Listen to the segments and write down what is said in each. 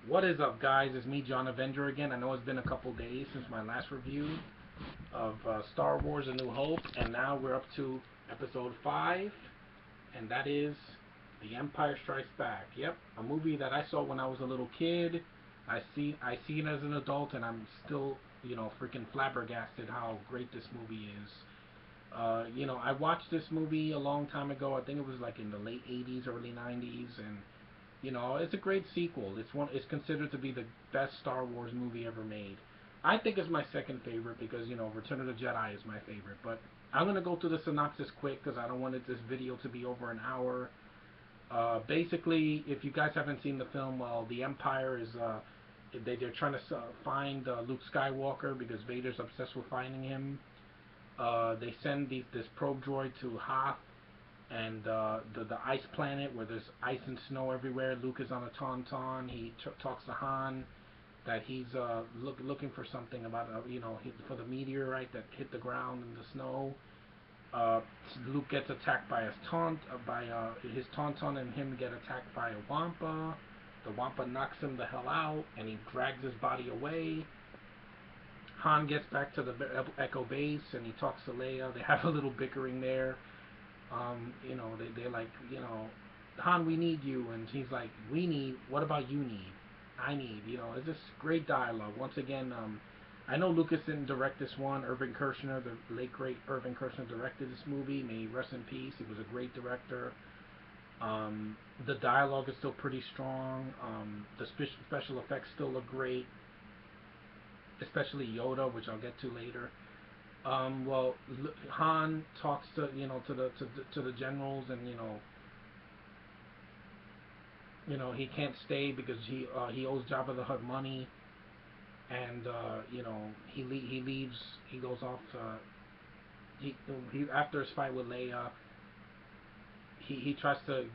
What is up, guys? It's me, John Avenger, again. I know it's been a couple days since my last review of Star Wars A New Hope, and now we're up to episode 5, and that is The Empire Strikes Back. Yep, a movie that I saw when I was a little kid. I see it as an adult, and I'm still, freaking flabbergasted how great this movie is. I watched this movie a long time ago. I think it was like in the late 80s, early 90s, and it's a great sequel. It's considered to be the best Star Wars movie ever made. I think it's my second favorite because Return of the Jedi is my favorite. But I'm gonna go through the synopsis quick because I don't want this video to be over an hour. Basically, if you guys haven't seen the film, well, the Empire is they're trying to find Luke Skywalker because Vader's obsessed with finding him. They send this probe droid to Hoth and the ice planet where there's ice and snow everywhere. Luke is on a tauntaun. He talks to Han that he's looking for something about for the meteorite that hit the ground in the snow. Uh, Luke gets attacked by his tauntaun, and him get attacked by a wampa. The wampa knocks him the hell out, and he drags his body away. Han gets back to the Echo base, and he talks to Leia. They have a little bickering there. They're like, Han, we need you, and he's like, we need. What about you need? I need. It's just great dialogue. Once again, I know Lucas didn't direct this one. Irvin Kershner, the late great Irvin Kershner, directed this movie. May he rest in peace. He was a great director. The dialogue is still pretty strong. The special effects still look great, especially Yoda, which I'll get to later. Well, Han talks to the generals, and he can't stay because he owes Jabba the Hutt money, and he leaves. He goes off. He after his fight with Leia, he tries to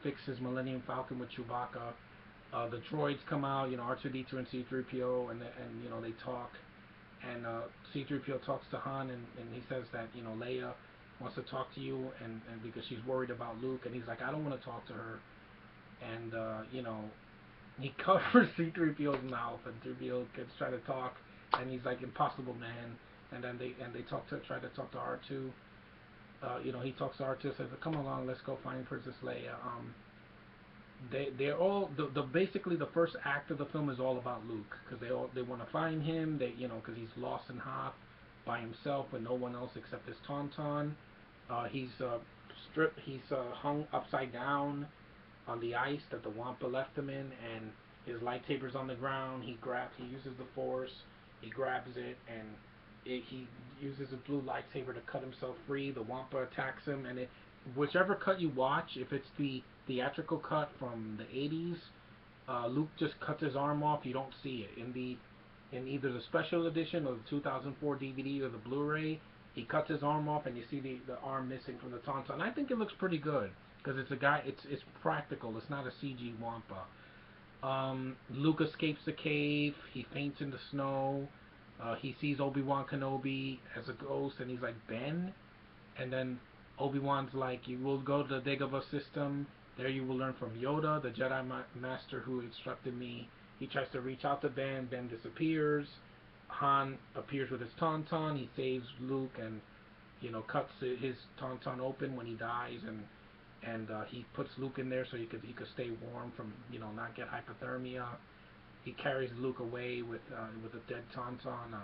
fix his Millennium Falcon with Chewbacca. The droids come out, R2D2 and C3PO, and they talk. And C3PO talks to Han, and he says that Leia wants to talk to you, and because she's worried about Luke, and he's like, I don't want to talk to her, and he covers C3PO's mouth, and 3PO gets try to talk, and he's like, impossible, man, and then they try to talk to R2. He talks to R2, says, come along, let's go find Princess Leia. They're all basically the first act of the film is all about Luke because they want to find him. Because he's lost in Hoth by himself with no one else except his tauntaun. He's stripped. He's hung upside down on the ice that the Wampa left him in, and his lightsaber's on the ground. He uses the Force. He grabs it, and he uses a blue lightsaber to cut himself free. The Wampa attacks him, and whichever cut you watch, if it's the theatrical cut from the 80s, Luke just cuts his arm off. You don't see it in either the special edition or the 2004 DVD or the Blu-ray. He cuts his arm off, and you see the arm missing from the tauntaun. I think it looks pretty good because it's a guy. It's practical. It's not a CG Wampa. Luke escapes the cave. He faints in the snow. He sees Obi-Wan Kenobi as a ghost, and he's like, Ben? And then Obi-Wan's like, you will go to the Dagobah system. There you will learn from Yoda, the Jedi Master who instructed me. He tries to reach out to Ben. Ben disappears. Han appears with his tauntaun. He saves Luke and cuts his tauntaun open when he dies, and he puts Luke in there so he could stay warm from not get hypothermia. He carries Luke away with a dead tauntaun.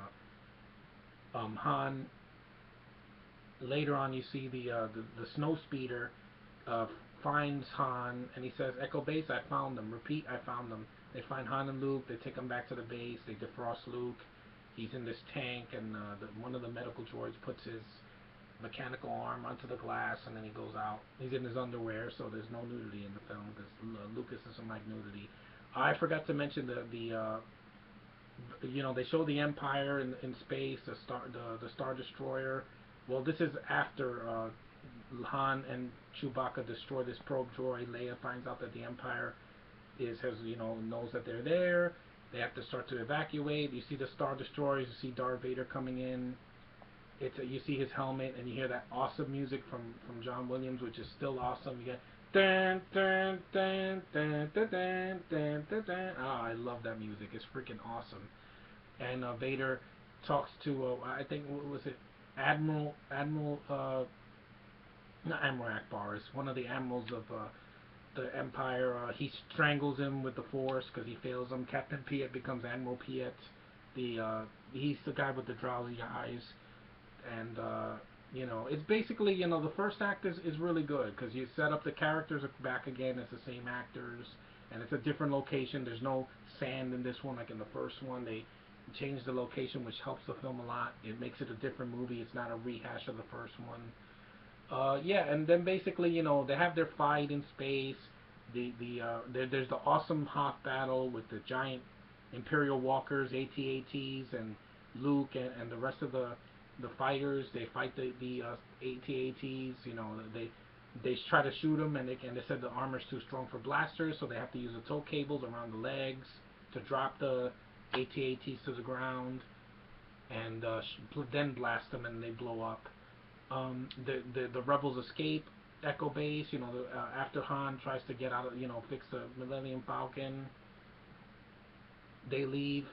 Han. Later on, you see the snow speeder finds Han, and he says, Echo Base, I found them. Repeat, I found them. They find Han and Luke. They take him back to the base. They defrost Luke. He's in this tank, and one of the medical droids puts his mechanical arm onto the glass, and then he goes out. He's in his underwear, so there's no nudity in the film because Lucas doesn't like nudity. I forgot to mention they show the Empire in space, the Star Destroyer. Well, this is after Han and Chewbacca destroy this probe droid. Leia finds out that the Empire knows that they're there. They have to start to evacuate. You see the Star Destroyers. You see Darth Vader coming in. You see his helmet and you hear that awesome music from John Williams, which is still awesome. You get dun dun dun dun dun dun dun dun dun. Oh, I love that music. It's freaking awesome. And Vader talks to I think what was it, Admiral not Admiral Akbar. It's one of the admirals of the Empire. He strangles him with the Force because he fails him. Captain Piet becomes Admiral Piet. He's the guy with the drowsy eyes, and it's basically the first act is really good because you set up the characters are back again. It's the same actors, and it's a different location. There's no sand in this one like in the first one. They changed the location, which helps the film a lot. It makes it a different movie. It's not a rehash of the first one. Yeah, and then basically, they have their fight in space. There's the awesome Hoth battle with the giant Imperial walkers, AT-ATs, and Luke and the rest of the fighters. They fight the AT-ATs. They try to shoot them, and they said the armor's too strong for blasters, so they have to use the tow cables around the legs to drop the AT-ATs to the ground, and then blast them, and they blow up. The rebels escape Echo Base. After Han tries to get out of, fix the Millennium Falcon, they leave.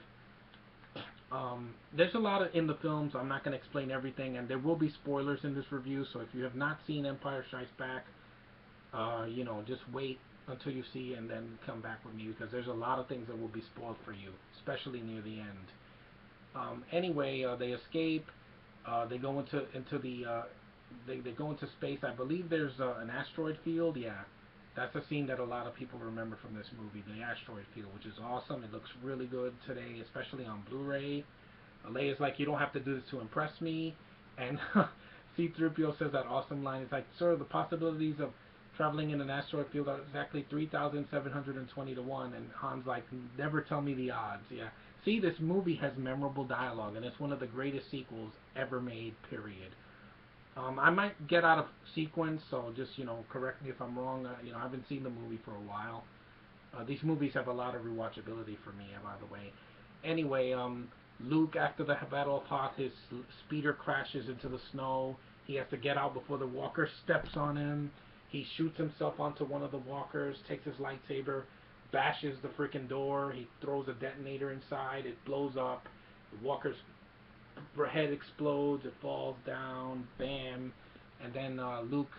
There's a lot in the films. I'm not going to explain everything, and there will be spoilers in this review. So if you have not seen Empire Strikes Back, just wait until you see and then come back with me because there's a lot of things that will be spoiled for you, especially near the end. Anyway, they escape. They go into the they go into space. I believe there's an asteroid field. Yeah, that's a scene that a lot of people remember from this movie, the asteroid field, which is awesome. It looks really good today, especially on Blu-ray. Leia's like, you don't have to do this to impress me, and C-3PO says that awesome line. It's like, sir, the possibilities of traveling in an asteroid field are exactly 3,720 to 1, and Han's like, never tell me the odds. Yeah. See, this movie has memorable dialogue, and it's one of the greatest sequels ever made, period. I might get out of sequence, so just, correct me if I'm wrong. I haven't seen the movie for a while. These movies have a lot of rewatchability for me, by the way. Anyway, Luke, after the Battle of Hoth, his speeder crashes into the snow. He has to get out before the walker steps on him. He shoots himself onto one of the walkers, takes his lightsaber, bashes the freaking door. He throws a detonator inside. It blows up. The walker's head explodes. It falls down. Bam. And then Luke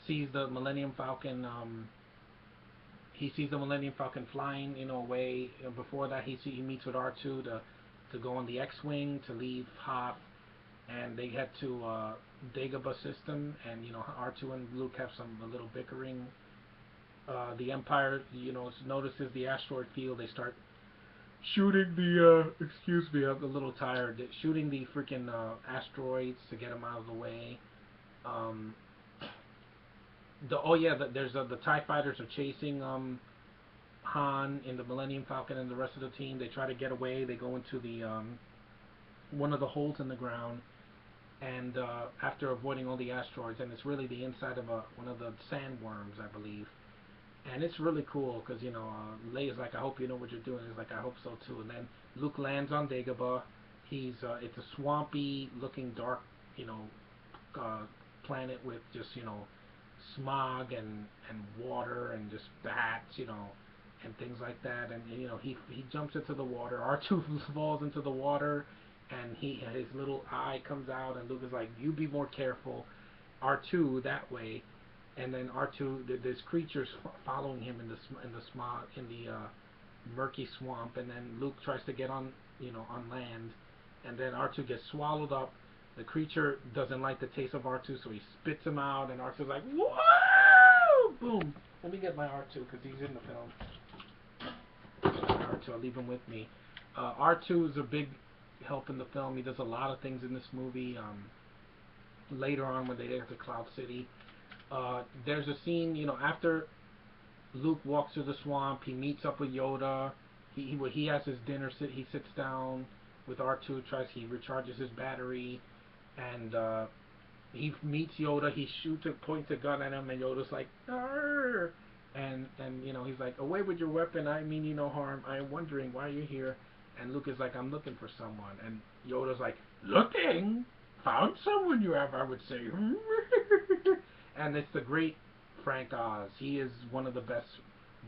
sees the Millennium Falcon. He sees the Millennium Falcon flying, away. Before that, he meets with R2 to go on the X-wing to leave Hoth, and they head to Dagobah system, and R2 and Luke have a little bickering. The Empire, notices the asteroid field. They start shooting excuse me, I'm a little tired. Shooting the freaking asteroids to get them out of the way. There's the TIE fighters are chasing Han in the Millennium Falcon and the rest of the team. They try to get away. They go into the one of the holes in the ground, and after avoiding all the asteroids, and it's really the inside of one of the sandworms, I believe. And it's really cool because Leia's like, I hope you know what you're doing. He's like, I hope so too. And then Luke lands on Dagobah. It's a swampy looking dark planet with just smog and water and just bats and things like that. And he jumps into the water. R2 falls into the water, and his little eye comes out, and Luke is like, you be more careful, R2, that way. And then R2, there's creatures following him in the smog, in the murky swamp. And then Luke tries to get on land, and then R2 gets swallowed up. The creature doesn't like the taste of R2, so he spits him out, and R2's like, whoa! Boom. Let me get my R2 because he's in the film. R2, I'll leave him with me. R2 is a big help in the film. He does a lot of things in this movie. Later on, when they get to Cloud City, there's a scene, after Luke walks through the swamp, he meets up with Yoda. He has his dinner. He sits down with R2, he recharges his battery, and he meets Yoda. He points a gun at him, and Yoda's like, arr! And he's like, away with your weapon. I mean you no harm. I am wondering why you're here. And Luke is like, I'm looking for someone. And Yoda's like, looking? Found someone you have, I would say. And it's the great Frank Oz. He is one of the best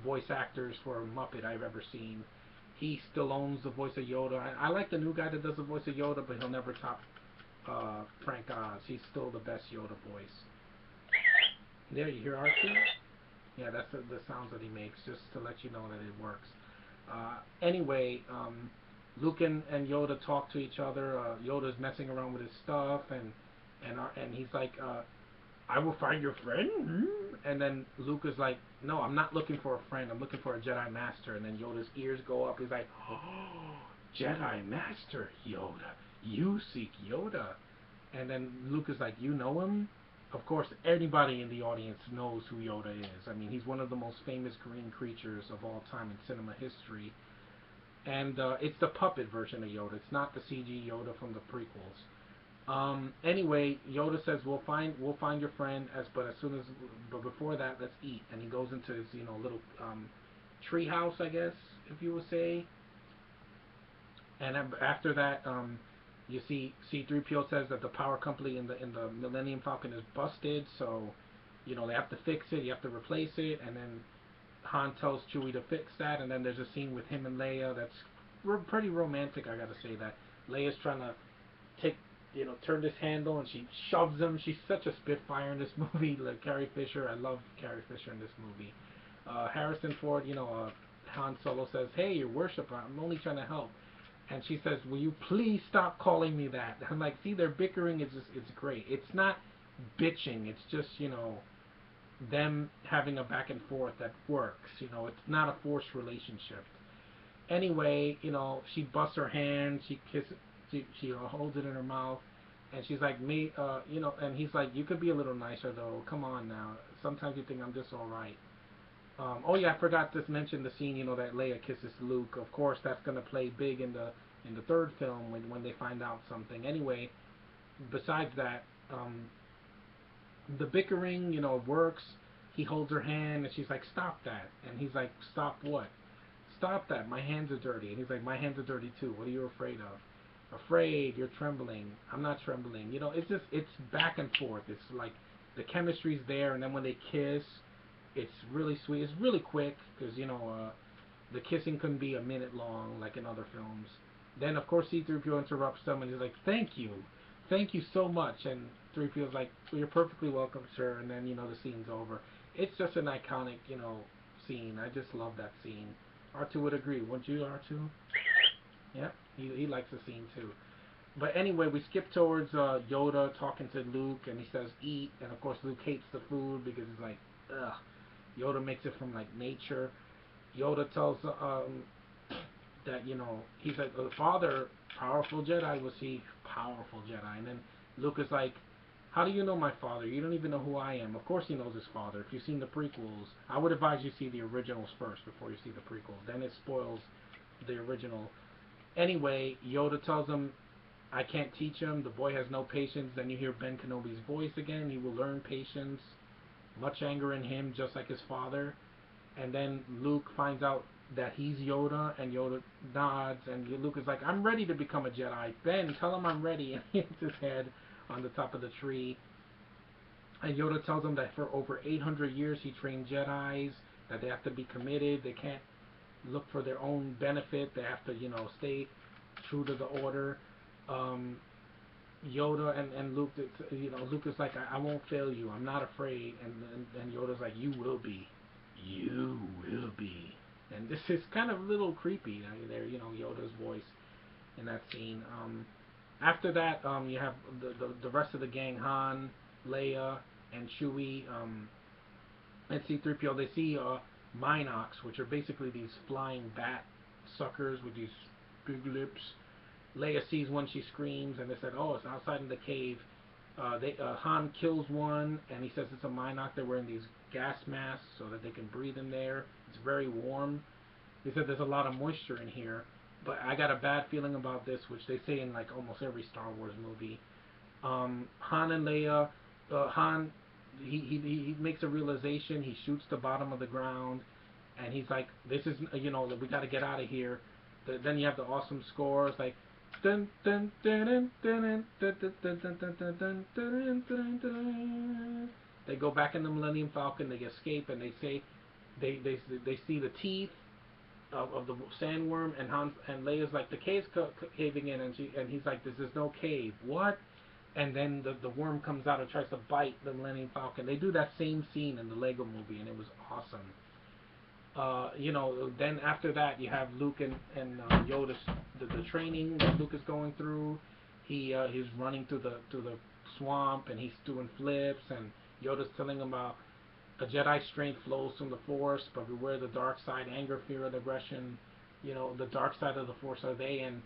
voice actors for a Muppet I've ever seen. He still owns the voice of Yoda. I like the new guy that does the voice of Yoda, but he'll never top Frank Oz. He's still the best Yoda voice. There, you hear R2? Yeah, that's the sounds that he makes, just to let you know that it works. Anyway, Luke and Yoda talk to each other. Yoda's messing around with his stuff, and he's like, "I will find your friend." And then Luke is like, "No, I'm not looking for a friend. I'm looking for a Jedi Master." And then Yoda's ears go up. He's like, "Oh, Jedi Master Yoda, you seek Yoda." And then Luke is like, "You know him?" Of course, anybody in the audience knows who Yoda is. I mean, he's one of the most famous green creatures of all time in cinema history. And it's the puppet version of Yoda. It's not the CG Yoda from the prequels. Anyway, Yoda says we'll find your friend but before that, let's eat. And he goes into his little tree house, I guess, if you would say. And after that, you see C-3PO says that the power company in the Millennium Falcon is busted, so they have to fix it. You have to replace it, and then Han tells Chewie to fix that. And then there's a scene with him and Leia that's pretty romantic. I gotta say that Leia's trying to take turn this handle, and she shoves him. She's such a spitfire in this movie. Like Carrie Fisher, I love Carrie Fisher in this movie. Harrison Ford, Han Solo says, "Hey, your worship, I'm only trying to help." And she says, "Will you please stop calling me that?" I'm like, see, their bickering is just, it's great. It's not bitching. It's just, them having a back and forth that works. It's not a forced relationship. Anyway, she busts her hand. She kisses. She holds it in her mouth, and she's like, "Me, And he's like, "You could be a little nicer, though. Come on now. Sometimes you think I'm just all right." Oh yeah, I forgot to mention the scene, that Leia kisses Luke. Of course, that's gonna play big in the third film when they find out something. Anyway, besides that, the bickering, works. He holds her hand, and she's like, "Stop that," and he's like, "Stop what?" "Stop that. My hands are dirty." And he's like, "My hands are dirty too. What are you afraid of?" "Afraid? You're trembling." "I'm not trembling." It's back and forth. It's like the chemistry's there, and then when they kiss, it's really sweet. It's really quick because the kissing couldn't be a minute long like in other films. Then of course C-3PO interrupts them and he's like, thank you so much." And 3PO's like, "Well, you're perfectly welcome, sir." And then the scene's over. It's just an iconic scene. I just love that scene. R2 would agree, wouldn't you, R2? Yeah, he likes the scene too. But anyway, we skip towards Yoda talking to Luke, and he says eat, and of course Luke hates the food because he's like, ugh. Yoda makes it from like nature. Yoda tells that he's like, "Father, powerful Jedi, was he? Powerful Jedi." And then Luke is like, "How do you know my father? You don't even know who I am." Of course he knows his father. If you've seen the prequels, I would advise you see the originals first before you see the prequels. Then it spoils the original. Anyway, Yoda tells him, "I can't teach him. The boy has no patience." Then you hear Ben Kenobi's voice again. He will learn patience. Much anger in him, just like his father. And then Luke finds out that he's Yoda, and Yoda nods, and Luke is like, "I'm ready to become a Jedi. Ben, tell him I'm ready." And he hits his head on the top of the tree. And Yoda tells him that for over 800 years he trained Jedis, that they have to be committed. They can't look for their own benefit. They have to, stay true to the order. Yoda and Luke, Luke is like, I won't fail you. I'm not afraid. And Yoda's like, "You will be. You will be." And this is kind of a little creepy. There, Yoda's voice in that scene. After that, you have the rest of the gang, Han, Leia, and Chewie, and C-3PO. They see Minox, which are basically these flying bat suckers with these big lips. Leia sees one, she screams, and they said, "Oh, it's outside in the cave." Han kills one, and he says it's a Minox. They're wearing these gas masks so that they can breathe in there. It's very warm. He said there's a lot of moisture in here, but I got a bad feeling about this, which they say in like almost every Star Wars movie. Han and Leia, Han, he makes a realization. He shoots the bottom of the ground, and he's like, "This is, we got to get out of here." then you have the awesome scores like dun dun dun dun dun dun dun dun dun dun dun dun dun dun dun. They go back in the Millennium Falcon. They escape, and they say they see the teeth of the sandworm, and Leia's like the cave's caving in, and he's like, this is no cave. What? And then the worm comes out and tries to bite the Millennium Falcon. They do that same scene in the Lego Movie, and it was awesome. Then after that you have Luke and Yoda's the training that Luke is going through. He's running through the swamp, and he's doing flips, and Yoda's telling him about a Jedi strength flows from the Force, but beware the dark side, anger, fear, and aggression. The dark side of the Force are they, and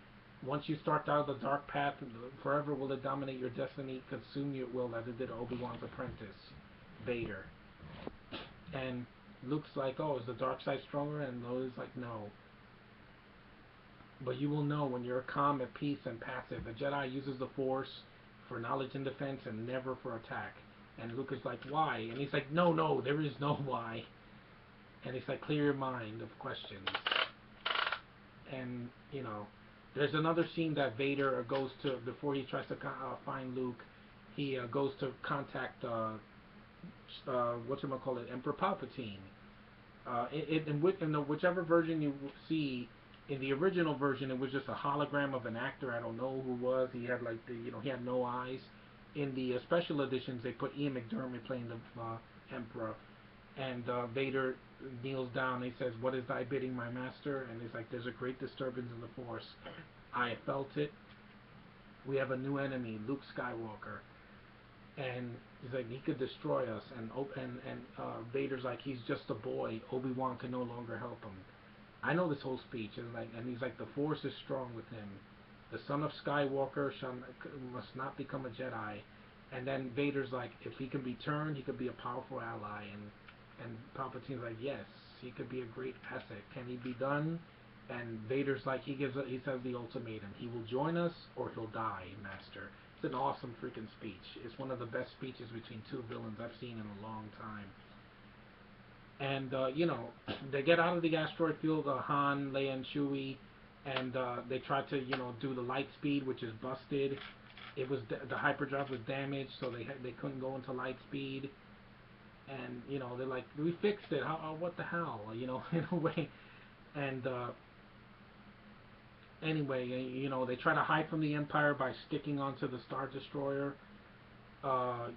once you start down the dark path, forever will it dominate your destiny, consume you it will, as it did Obi-Wan's apprentice, Vader. And Luke's like, oh, is the dark side stronger? And Yoda's like, no. But you will know when you're calm, at peace, and passive. The Jedi uses the Force for knowledge and defense, and never for attack. And Luke is like, why? And he's like, no, there is no why. And he's like, clear your mind of questions. And, there's another scene that Vader goes to, before he tries to find Luke, he goes to contact, Emperor Palpatine. In whichever version you see, in the original version, it was just a hologram of an actor. I don't know who it was. He had he had no eyes. In the special editions, they put Ian McDermott playing the Emperor, and Vader kneels down. And he says, "What is thy bidding, my master?" And he's like, "There's a great disturbance in the Force. I felt it. We have a new enemy, Luke Skywalker." And he's like, he could destroy us. And Vader's like, he's just a boy. Obi-Wan can no longer help him. I know this whole speech, and he's like, the Force is strong with him. The son of Skywalker must not become a Jedi. And then Vader's like, if he can be turned, he could be a powerful ally. And Palpatine's like, yes, he could be a great asset. Can he be done? And Vader's like, he says the ultimatum: he will join us or he'll die, Master. It's an awesome freaking speech. It's one of the best speeches between two villains I've seen in a long time. And they get out of the asteroid field, Han, Leia, and Chewie, and they try to do the light speed, which is busted. It was the hyperdrive was damaged, so they couldn't go into light speed. And they're like, we fixed it. How what the hell? In a way. And anyway, they try to hide from the Empire by sticking onto the Star Destroyer. And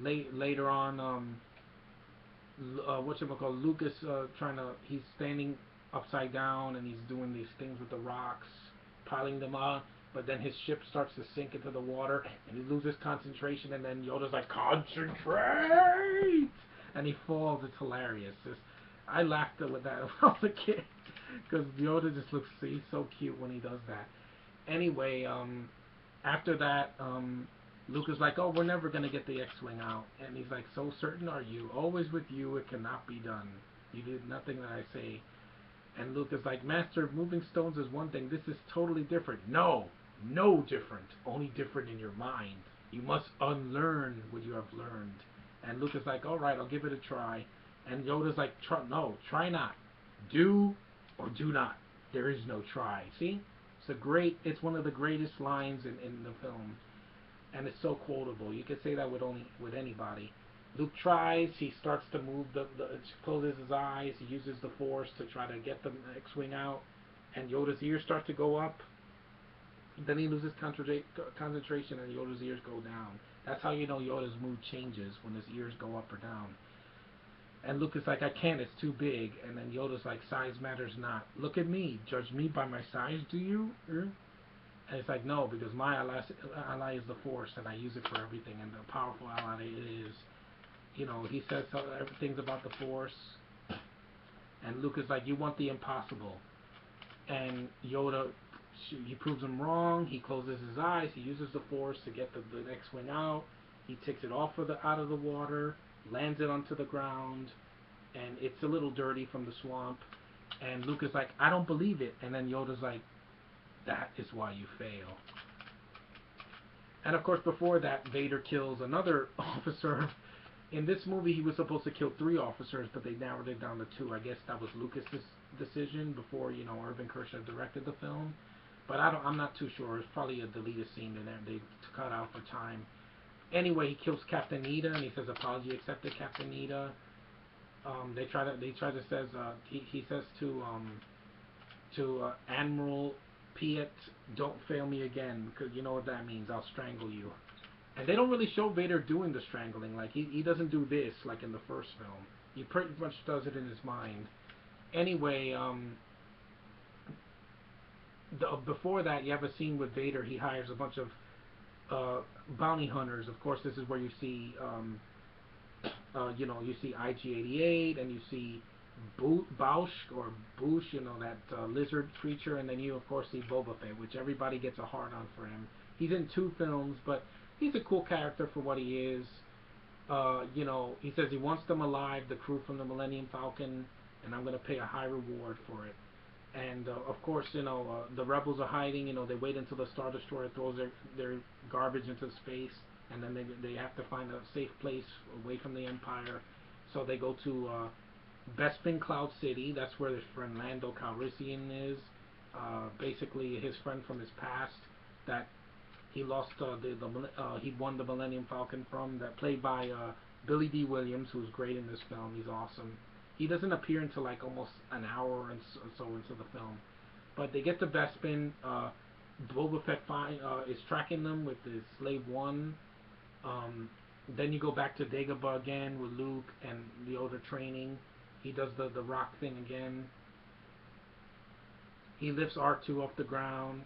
later on, Lucas he's standing upside down, and he's doing these things with the rocks, piling them up. But then his ship starts to sink into the water, and he loses concentration. And then Yoda's like, concentrate, and he falls. It's hilarious. I laughed with that when I was a kid, because Yoda just looks, he's so cute when he does that. Anyway, after that, Luke is like, oh, we're never going to get the X-Wing out. And he's like, so certain are you? Always with you, it cannot be done. You did nothing that I say. And Luke is like, Master, moving stones is one thing. This is totally different. No different. Only different in your mind. You must unlearn what you have learned. And Luke is like, all right, I'll give it a try. And Yoda's like, no, try not. Do or do not. There is no try. See? It's one of the greatest lines in the film. And it's so quotable. You could say that with anybody. Luke tries. He starts to move closes his eyes. He uses the Force to try to get the X-Wing out. And Yoda's ears start to go up. Then he loses concentration, and Yoda's ears go down. That's how you know Yoda's mood changes, when his ears go up or down. And Luke is like, I can't, it's too big. And then Yoda's like, size matters not. Look at me. Judge me by my size, do you? And it's like, no, because my ally is the Force, and I use it for everything. And the powerful ally it is. He says everything's about the Force. And Luke is like, you want the impossible. And Yoda, he proves him wrong. He closes his eyes. He uses the Force to get the X-Wing out. He takes it out of the water, lands it onto the ground, and it's a little dirty from the swamp. And Luke is like, I don't believe it. And then Yoda's like, that is why you fail. And of course, before that, Vader kills another officer In this movie, he was supposed to kill 3 officers, but they narrowed it down to 2. I guess that was Lucas's decision before Irvin Kershner directed the film. But I'm not too sure. It's probably a deleted scene in there they cut out for time. Anyway, he kills Captain Nita and he says apology accepted, Captain Nita. He says to Admiral Piet, don't fail me again, because you know what that means. I'll strangle you. And they don't really show Vader doing the strangling. Like he doesn't do this like in the first film. He pretty much does it in his mind. Anyway, before that, you have a scene with Vader. He hires a bunch of bounty hunters. Of course, this is where you see you see IG-88 and you see Bausch or Boosh, that lizard creature, and then you of course see Boba Fett, which everybody gets a hard on for him. He's in 2 films, but he's a cool character for what he is. He says he wants them alive, the crew from the Millennium Falcon, and I'm going to pay a high reward for it. And of course, the rebels are hiding. They wait until the Star Destroyer throws their garbage into space, and then they have to find a safe place away from the Empire. So they go to Bespin Cloud City. That's where his friend Lando Calrissian is. Basically, his friend from his past that he lost. He won the Millennium Falcon from. That played by Billy D. Williams, who's great in this film. He's awesome. He doesn't appear until like almost an hour and so into the film. But they get to Bespin. Boba Fett is tracking them with his Slave One. Then you go back to Dagobah again with Luke and Yoda training. He does the rock thing again. He lifts R2 off the ground,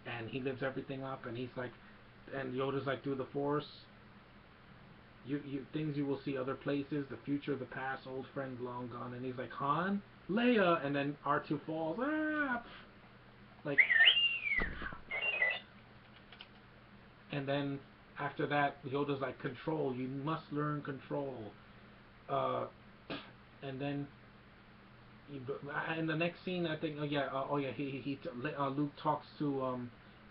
and he lifts everything up, and he's like, and Yoda's like, through the Force, things you will see other places, the future, the past, old friends long gone, and he's like, Han, Leia, and then R2 falls, like, and then after that, Yoda's like, control, you must learn control, and then in the next scene, I think, Luke talks to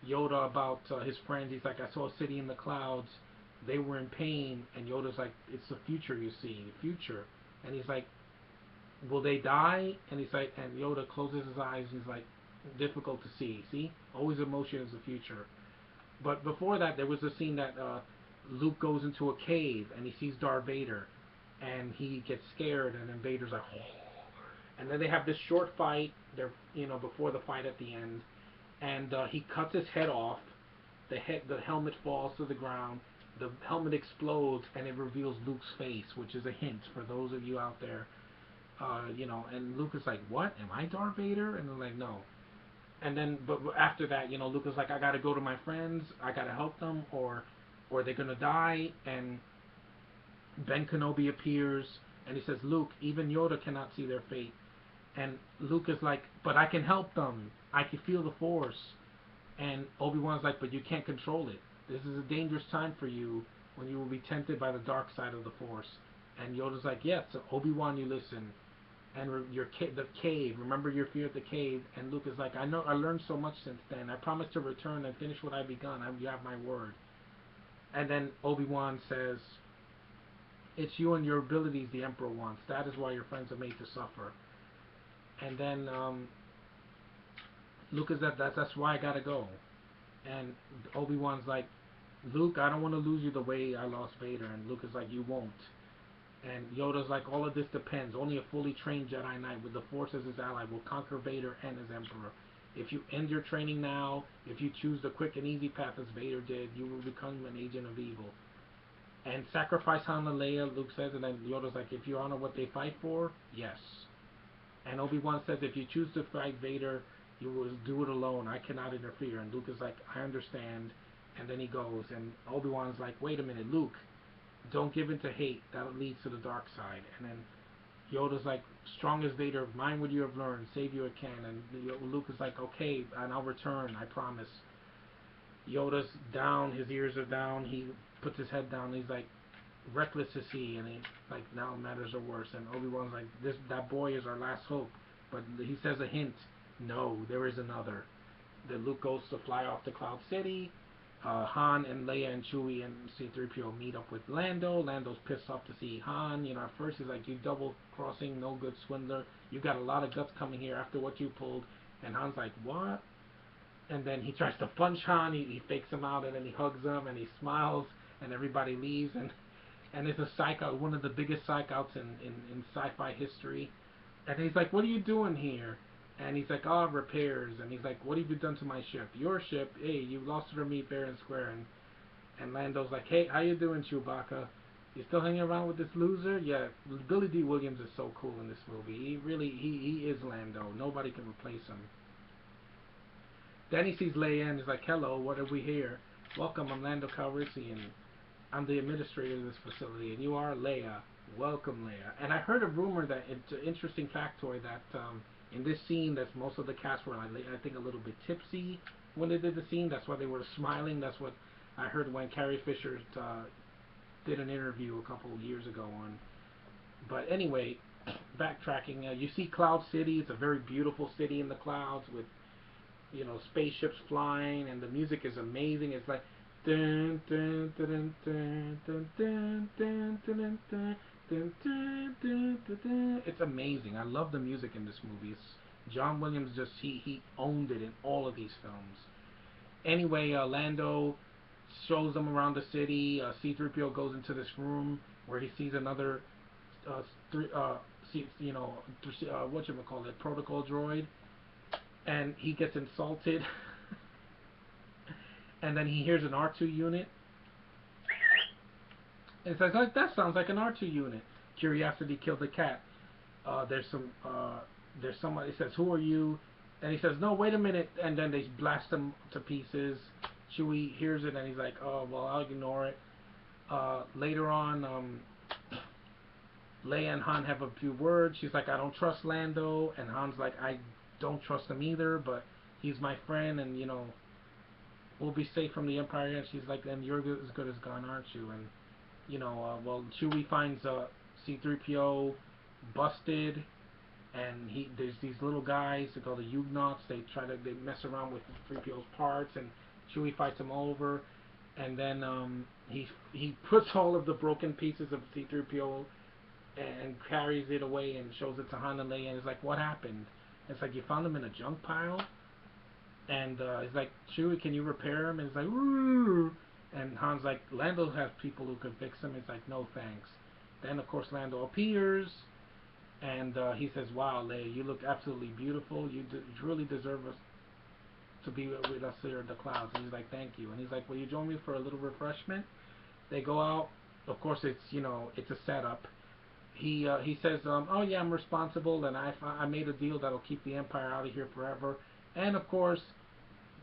Yoda about his friends. He's like, I saw a city in the clouds. They were in pain, and Yoda's like, it's the future you see, the future. And he's like, will they die? And he's like, and Yoda closes his eyes. And he's like, difficult to see. See, always emotion is the future. But before that, there was a scene that Luke goes into a cave and he sees Darth Vader, and he gets scared, and then Vader's like, oh. And then they have this short fight. They're before the fight at the end, and he cuts his head off. The helmet falls to the ground. The helmet explodes, and it reveals Luke's face, which is a hint for those of you out there. And Luke is like, "What? Am I Darth Vader?" And they're like, "No." And then, but after that, Luke is like, "I gotta go to my friends. I gotta help them, or they're gonna die." And Ben Kenobi appears, and he says, "Luke, even Yoda cannot see their fate." And Luke is like, "But I can help them. I can feel the Force." And Obi-Wan's like, "But you can't control it. This is a dangerous time for you when you will be tempted by the dark side of the Force." And Yoda's like, "Yes, so Obi-Wan, you listen." And the cave, remember your fear at the cave. And Luke is like, I learned so much since then. I promise to return and finish what I've begun. You have my word. And then Obi-Wan says, "It's you and your abilities the Emperor wants. That is why your friends are made to suffer." And then Luke is that's why I gotta go. And Obi-Wan's like, "Luke, I don't want to lose you the way I lost Vader." And Luke is like, "You won't." And Yoda's like, "All of this depends. Only a fully trained Jedi Knight with the Force as his ally will conquer Vader and his Emperor. If you end your training now, if you choose the quick and easy path as Vader did, you will become an agent of evil. And sacrifice Han and Leia," Luke says, and then Yoda's like, "If you honor what they fight for, yes." And Obi-Wan says, "If you choose to fight Vader, you will do it alone. I cannot interfere." And Luke is like, "I understand." And then he goes, and Obi-Wan's like, "Wait a minute, Luke. Don't give in to hate. That leads to the dark side." And then Yoda's like, "Strong as Vader, mind what you have learned. Save you can." And Luke is like, "Okay, and I'll return. I promise." Yoda's down. His ears are down. He puts his head down. He's like, "Reckless to see," and he like, "Now matters are worse." And Obi-Wan's like, that boy is our last hope." But he says a hint. No, there is another. Then Luke goes to fly off to Cloud City. Han and Leia and Chewie and C-3PO meet up with Lando. Lando's pissed off to see Han. You know, at first he's like, "You double crossing, no good swindler. You got a lot of guts coming here after what you pulled." And Han's like, "What?" And then he tries to punch Han. He fakes him out, and then he hugs him, and he smiles, and everybody leaves. And it's a psych out, one of the biggest psych outs in sci-fi history. And he's like, "What are you doing here?" And he's like, "Oh, repairs." And he's like, "What have you done to my ship?" "Your ship? Hey, you lost it to me fair and square." And Lando's like, "Hey, how you doing, Chewbacca? You still hanging around with this loser?" Yeah, Billy D. Williams is so cool in this movie. He is Lando. Nobody can replace him. Then he sees Leia and is like, "Hello, what are we here? Welcome, I'm Lando Calrissian. I'm the administrator of this facility, and you are Leia. Welcome, Leia." And I heard a rumor that it's an interesting factoid that in this scene, that most of the cast were, I think, a little bit tipsy when they did the scene. That's why they were smiling. That's what I heard when Carrie Fisher did an interview a couple of years ago on. But anyway, backtracking, you see Cloud City. It's a very beautiful city in the clouds with spaceships flying, and the music is amazing. It's like dun dun dun dun dun dun dun dun dun dun dun dun dun. It's amazing. I love the music in this movie. John Williams just he owned it in all of these films. Anyway, Lando shows them around the city. C-3PO goes into this room where he sees another three, what you call it, protocol droid, and he gets insulted. And then he hears an R2 unit. And it's like, "That sounds like an R2 unit." Curiosity killed the cat. There's somebody says, "Who are you?" And he says, "No, wait a minute." And then they blast him to pieces. Chewie hears it and he's like, "Oh, well, I'll ignore it." Later on, Leia and Han have a few words. She's like, "I don't trust Lando." And Han's like, "I don't trust him either, but he's my friend, and we'll be safe from the Empire." And she's like, "And you're as good as gone, aren't you?" And well, Chewie finds C-3PO busted, and there's these little guys they call the Ugnaughts. They mess around with 3PO's parts, and Chewie fights them over, and then he puts all of the broken pieces of C-3PO and carries it away and shows it to Han and Leia, and is like, "What happened?" It's like, "You found him in a junk pile?" And he's like, "Chewie, can you repair him?" And he's like, "Woo!" And Han's like, "Lando has people who can fix him." He's like, "No thanks." Then of course Lando appears, and he says, "Wow, Leia, you look absolutely beautiful. You truly deserve us to be with us here in the clouds." And he's like, "Thank you." And he's like, "Will you join me for a little refreshment?" They go out. Of course, it's a setup. He says, "Oh yeah, I'm responsible, and I made a deal that'll keep the Empire out of here forever." And of course,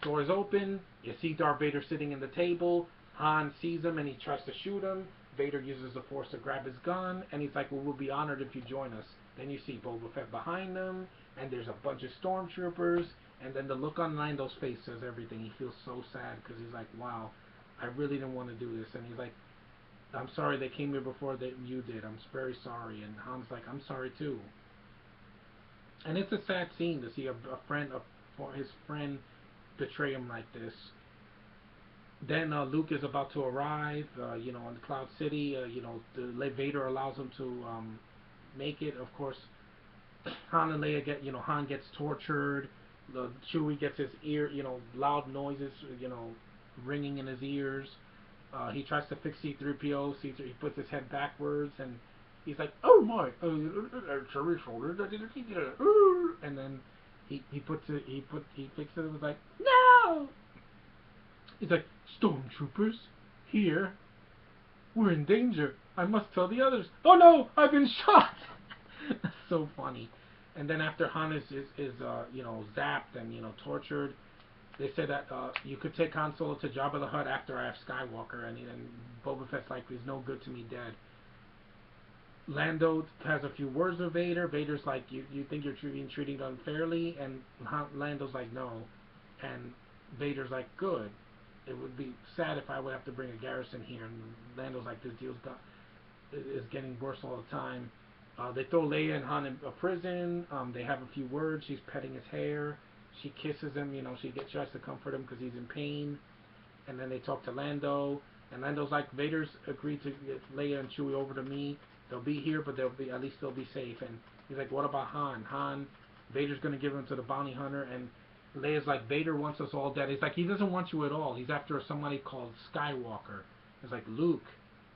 doors open. You see Darth Vader sitting in the table. Han sees him and he tries to shoot him. Vader uses the Force to grab his gun, and he's like, "Well, we'll be honored if you join us." Then you see Boba Fett behind them, and there's a bunch of stormtroopers, and then the look on Lando's face says everything. He feels so sad because he's like, "Wow, I really didn't want to do this." And he's like, "I'm sorry they came here before you did. I'm very sorry." And Han's like, "I'm sorry too." And it's a sad scene to see his friend betray him like this. Then Luke is about to arrive, in Cloud City. Vader allows him to make it. Of course, Han and Leia Han gets tortured. Chewie gets his ear, loud noises, ringing in his ears. He tries to fix C-3PO. He puts his head backwards, and he's like, "Oh my, sorry, shoulder." And then he fixes it. And was like, "No!" He's like, "Stormtroopers, here, we're in danger. I must tell the others." "Oh no, I've been shot!" That's so funny. And then after Han is zapped and tortured, they said that you could take Han Solo to Jabba the Hutt after I have Skywalker, and Boba Fett's like, "He's no good to me dead." Lando has a few words with Vader. Vader's like, "You think you're being treated unfairly?" And Lando's like, "No." And Vader's like, "Good. It would be sad if I would have to bring a garrison here." And Lando's like, "This deal is getting worse all the time." They throw Leia and Han in a prison. They have a few words. She's petting his hair. She kisses him. She tries to comfort him because he's in pain. and then they talk to Lando, and Lando's like, Vader's agreed to get Leia and Chewie over to me. They'll be here, but they'll be at least they'll be safe. And he's like, what about Han? Vader's gonna give him to the bounty hunter, and Leia's like, Vader wants us all dead. He's like, he doesn't want you at all. He's after somebody called Skywalker. It's like, Luke,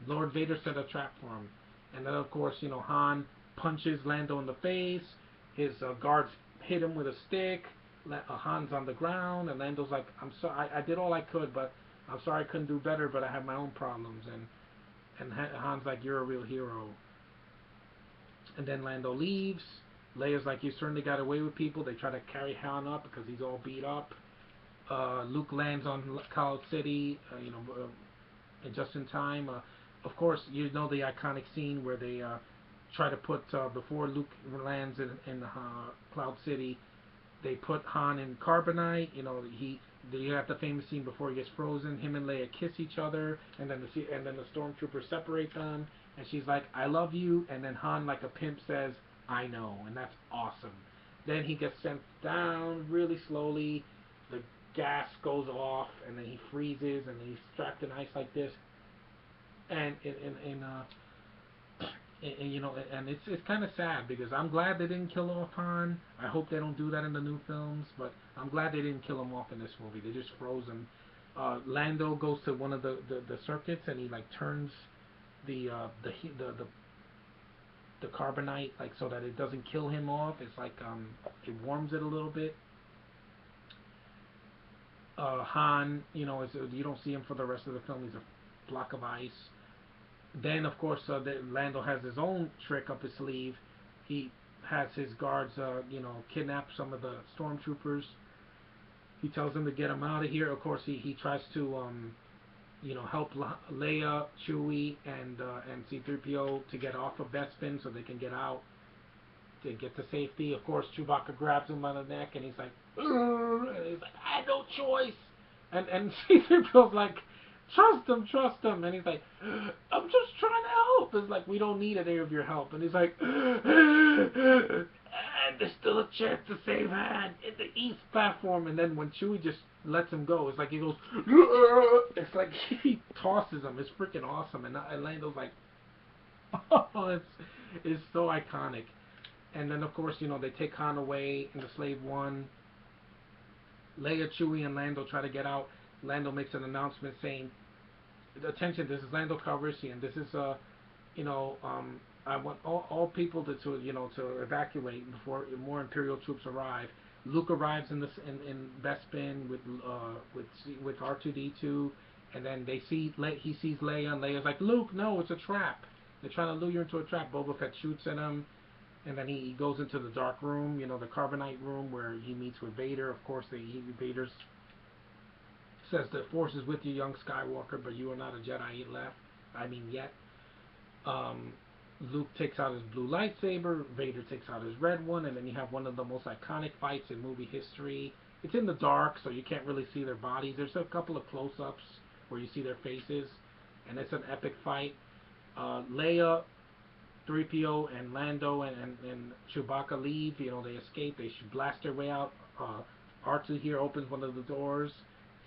Lord Vader set a trap for him. And then of course, Han punches Lando in the face. His guards hit him with a stick. Han's on the ground, and Lando's like, I'm sorry, I did all I could, but I'm sorry I couldn't do better, but I have my own problems. And Han's like, you're a real hero. And then Lando leaves. Leia's like, you certainly got away with people. They try to carry Han up because he's all beat up. Luke lands on Cloud City, just in time. Of course, the iconic scene where they try to put, before Luke lands in Cloud City, they put Han in carbonite. You have the famous scene before he gets frozen. Him and Leia kiss each other, and then the stormtroopers separate them. And she's like, "I love you," and then Han, like a pimp, says, "I know," and that's awesome. Then he gets sent down really slowly. The gas goes off, and then he freezes, and then he's trapped in ice like this. And and it's kind of sad because I'm glad they didn't kill off Han. I hope they don't do that in the new films, but I'm glad they didn't kill him off in this movie. They just froze him. Lando goes to one of the circuits, and he like turns the carbonite, like, so that it doesn't kill him off. It's like it warms it a little bit. Han, you don't see him for the rest of the film. He's a block of ice. Then, of course, Lando has his own trick up his sleeve. He has his guards, kidnap some of the stormtroopers. He tells them to get them out of here. Of course, he tries to, help Leia, Chewie, and C-3PO to get off of Bespin so they can get out to get to safety. Of course, Chewbacca grabs him by the neck, and he's like, "Urgh," and he's like, "I had no choice." And C-3PO's like, trust him. And he's like, "I'm just trying to help." It's like, "We don't need any of your help." And he's like, "And there's still a chance to save Han in the East platform." And then when Chewie just lets him go, it's like he goes, it's like he tosses him. It's freaking awesome. And Lando's like, oh, it's so iconic. And then, of course, they take Han away in the Slave One. Leia, Chewie, and Lando try to get out. Lando makes an announcement saying, "Attention, this is Lando Calrissian. This is I want all people to evacuate before more Imperial troops arrive." Luke arrives in Bespin with R2D2, and then he sees Leia, and Leia's like, "Luke, no, it's a trap. They're trying to lure you into a trap." Boba Fett shoots at him. And then he goes into the dark room, the carbonite room, where he meets with Vader. Of course, Vader says, "The Force is with you, young Skywalker, but you are not a Jedi yet." Luke takes out his blue lightsaber. Vader takes out his red one, and then you have one of the most iconic fights in movie history. It's in the dark, so you can't really see their bodies. There's a couple of close-ups where you see their faces, and it's an epic fight. Leia, 3PO, and Lando and Chewbacca leave. They escape. They should blast their way out. R2 here opens one of the doors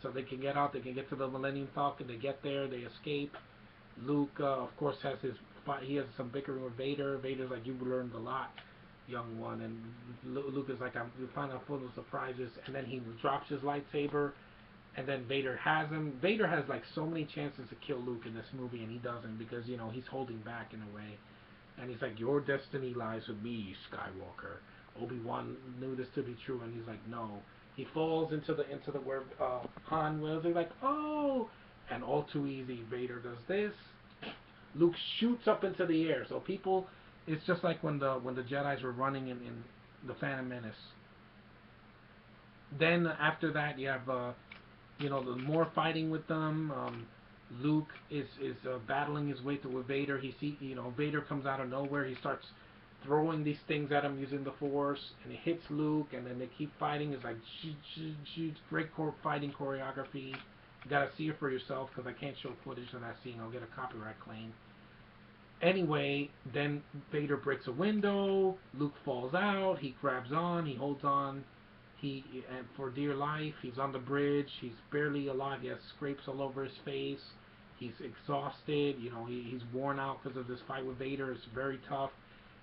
so they can get out. They can get to the Millennium Falcon. They get there. They escape. Luke, of course, has he has some bickering with Vader. Vader's like, "You've learned a lot, young one." And Luke is like, "You find out full of surprises." And then he drops his lightsaber. And then Vader has him. Vader has like so many chances to kill Luke in this movie, and he doesn't because he's holding back in a way. And he's like, "Your destiny lies with me, Skywalker." Obi-Wan knew this to be true, and he's like, "No." He falls into the where Han was. He's like, "Oh!" And all too easy, Vader does this. Luke shoots up into the air. So it's just like when the Jedi's were running in the Phantom Menace. Then after that, you have the more fighting with them. Luke is battling his way through with Vader. Vader comes out of nowhere. He starts throwing these things at him using the Force, and it hits Luke, and then they keep fighting. It's like great fighting choreography. You gotta see it for yourself because I can't show footage of that scene. I'll get a copyright claim. Anyway, then Vader breaks a window. Luke falls out. He grabs on. He holds on. And for dear life, he's on the bridge. He's barely alive. He has scrapes all over his face. He's exhausted. He's worn out because of this fight with Vader. It's very tough.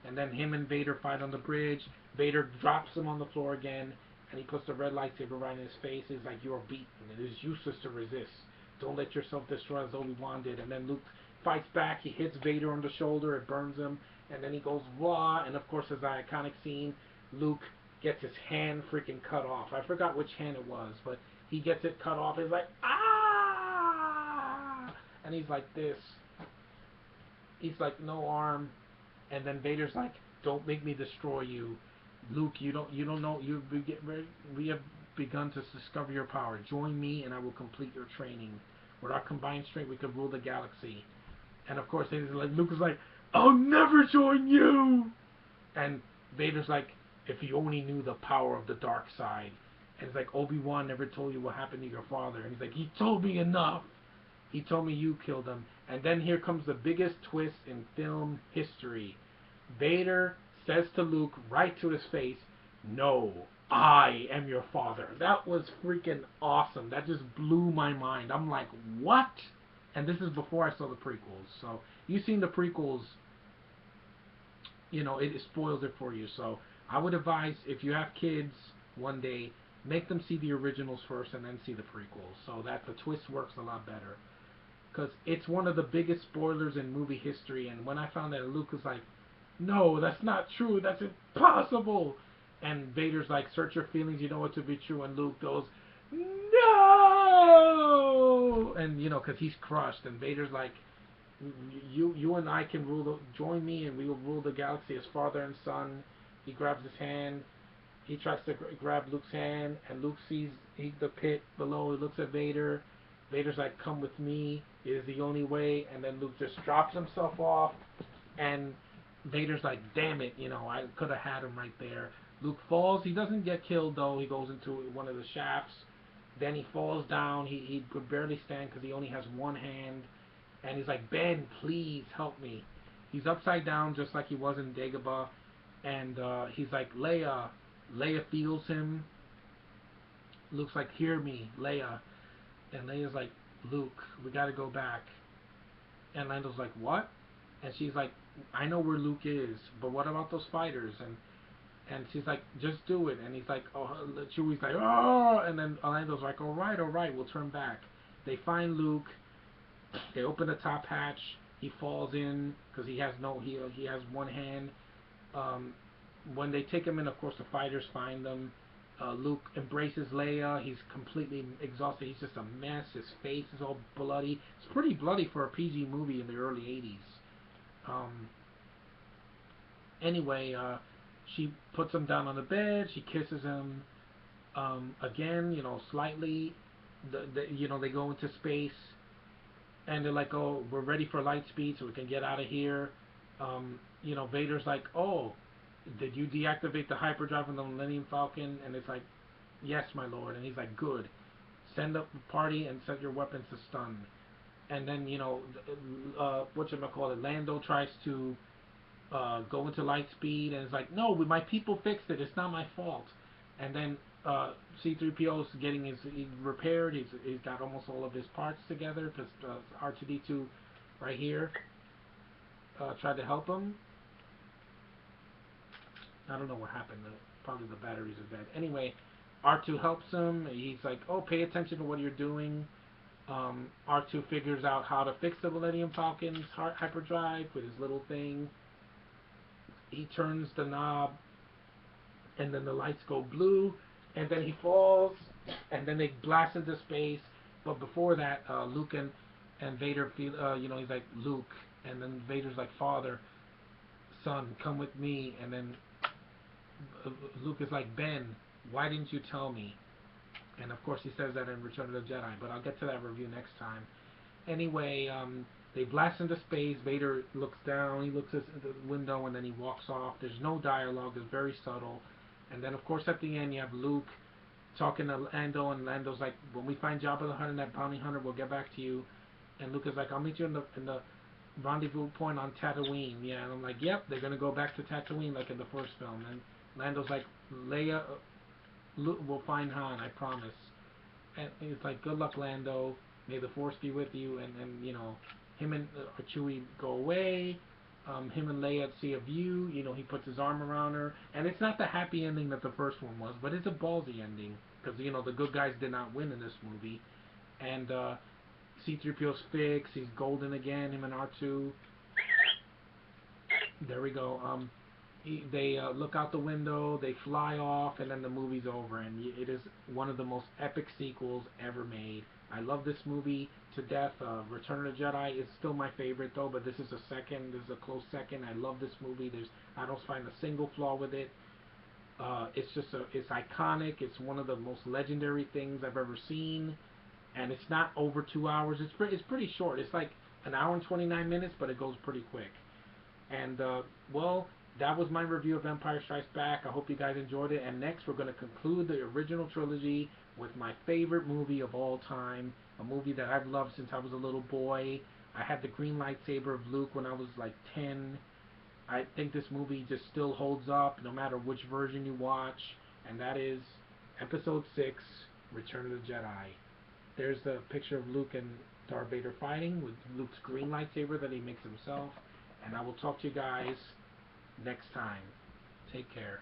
And then him and Vader fight on the bridge. Vader drops him on the floor again, and he puts the red lightsaber right in his face. He's like, "You're beaten. It is useless to resist. Don't let yourself destroy as Obi-Wan did." And then Luke fights back. He hits Vader on the shoulder. It burns him. And then he goes, "Blah!" And of course, there's that iconic scene. Luke gets his hand freaking cut off. I forgot which hand it was, but he gets it cut off. He's like, "Ah!" And he's like this. He's like, "No arm." And then Vader's like, "Don't make me destroy you, Luke. You don't know. We have begun to discover your power. Join me, and I will complete your training. With our combined strength, we could rule the galaxy." And of course, Luke is like, "I'll never join you." And Vader's like, "If you only knew the power of the dark side." And it's like, "Obi-Wan never told you what happened to your father." And he's like, "He told me enough. He told me you killed him." And then here comes the biggest twist in film history. Vader says to Luke right to his face, "No, I am your father." That was freaking awesome. That just blew my mind. I'm like, what? And this is before I saw the prequels. So you've seen the prequels, it spoils it for you. So I would advise, if you have kids one day, make them see the originals first and then see the prequels, so that the twist works a lot better. Because it's one of the biggest spoilers in movie history. And when I found that, Luke was like, "No, that's not true. That's impossible." And Vader's like, "Search your feelings. You know what to be true." And Luke goes, "No!" And, because he's crushed. And Vader's like, you and I can join me, and we will rule the galaxy as father and son." He grabs his hand. He tries to grab Luke's hand, and Luke sees the pit below. He looks at Vader. Vader's like, "Come with me. It is the only way." And then Luke just drops himself off, and Vader's like, "Damn it, I could have had him right there." Luke falls. He doesn't get killed, though. He goes into one of the shafts. Then he falls down. He could barely stand because he only has one hand. And he's like, "Ben, please help me." He's upside down just like he was in Dagobah. And he's like, "Leia." Leia feels him. Luke's like, "Hear me, Leia." And Leia's like, "Luke, we got to go back." And Lando's like, "What?" And she's like, "I know where Luke is, but what about those fighters?" And she's like, "Just do it." And he's like, Chewie's like, "Oh!" And then Lando's like, all right, we'll turn back. They find Luke. They open the top hatch. He falls in because he has one hand. When they take him in, of course, the fighters find them. Luke embraces Leia. He's completely exhausted. He's just a mess. His face is all bloody. It's pretty bloody for a PG movie in the early 80s. Anyway, she puts him down on the bed. She kisses him again, slightly. They go into space, and they're like, "Oh, we're ready for light speed, so we can get out of here." Vader's like, "Oh, did you deactivate the hyperdrive on the Millennium Falcon?" And it's like, "Yes, my lord." And he's like, "Good. Send up the party and set your weapons to stun." And then, Lando tries to go into light speed, and it's like, "No, my people fixed it. It's not my fault." And then C-3PO's getting he's repaired. He's got almost all of his parts together because R2-D2 right here tried to help him. I don't know what happened. Probably the batteries are dead. Anyway, R2 helps him. He's like, "Oh, pay attention to what you're doing." R2 figures out how to fix the Millennium Falcon's hyperdrive with his little thing. He turns the knob, and then the lights go blue, and then he falls, and then they blast into space. But before that, Luke and Vader feel, he's like, "Luke," and then Vader's like, "Father, son, come with me." And then Luke is like, "Ben, why didn't you tell me?" And of course he says that in Return of the Jedi, but I'll get to that review next time. Anyway, they blast into space. Vader looks down, he looks at the window, and then he walks off. There's no dialogue, it's very subtle. And then of course at the end you have Luke talking to Lando, and Lando's like, "When we find Jabba the Hutt and that bounty hunter, we'll get back to you." And Luke is like, "I'll meet you in the rendezvous point on Tatooine." Yeah, and I'm like, "Yep, they're gonna go back to Tatooine like in the first film." And Lando's like, "Leia, Luke will find Han, I promise. And it's like, good luck, Lando. May the Force be with you. And him and Chewie go away. Him and Leia see a view. He puts his arm around her, and it's not the happy ending that the first one was, but it's a ballsy ending because the good guys did not win in this movie. And C-3PO's fixed. He's golden again. Him and R2. There we go. They look out the window, they fly off, and then the movie's over. And it is one of the most epic sequels ever made. I love this movie to death. Return of the Jedi is still my favorite though, but this is a second. This is a close second. I love this movie. I don't find a single flaw with it. It's iconic. It's one of the most legendary things I've ever seen, and it's not over 2 hours. It's pretty short. It's like an hour and 29 minutes, but it goes pretty quick. And well, that was my review of Empire Strikes Back. I hope you guys enjoyed it. And next, we're going to conclude the original trilogy with my favorite movie of all time, a movie that I've loved since I was a little boy. I had the green lightsaber of Luke when I was like 10. I think this movie just still holds up no matter which version you watch, and that is Episode 6, Return of the Jedi. There's the picture of Luke and Darth Vader fighting with Luke's green lightsaber that he makes himself. And I will talk to you guys next time. Take care.